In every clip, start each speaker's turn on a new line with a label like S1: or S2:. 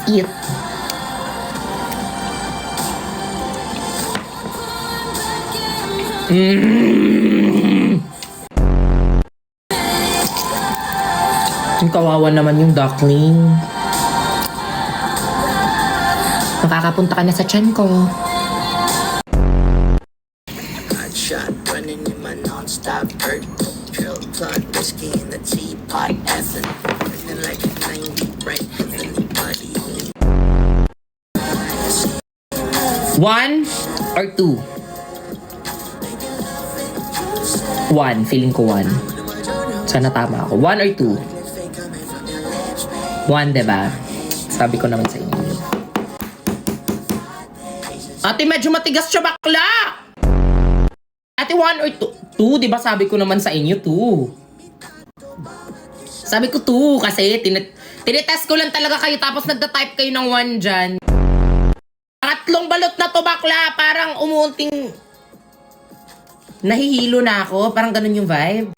S1: eat. Ang kawawa naman yung duckling. Makakapunta ka na sa tiyan ko.
S2: Shot running in my non-stop hurt. Pill plug whiskey in the teapot. Effing feeling like a 90 right with anybody.
S1: 1 or 2? 1. Feeling ko 1. Sana tama ako. 1 or 2? 1, diba? Sabi ko naman sa inyo. Ate, medyo matigas siya, bakla! Ate, 1 or 2? 2, diba sabi ko naman sa inyo, 2. Sabi ko 2 kasi tinitest ko lang talaga kayo tapos nagda-type kayo ng 1 dyan. Pangatlong balot na to, bakla. Parang umunting nahihilo na ako. Parang ganun yung vibe.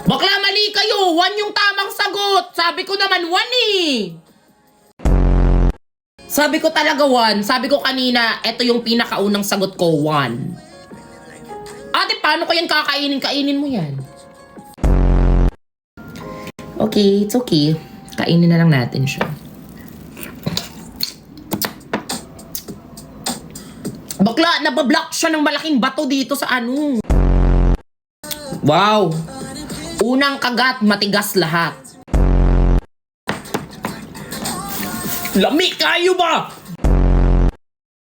S1: Bakla, mali kayo. 1 yung tamang sagot. Sabi ko naman 1 eh. Sabi ko talaga 1. Sabi ko kanina, eto yung pinakaunang sagot ko, 1. Ate, paano ko yan kakainin? Kainin mo yan. Okay, it's okay. Kainin na lang natin siya. Bakla, nabablock siya ng malaking bato dito sa ano. Wow. Unang kagat, matigas lahat. Lami kayo ba?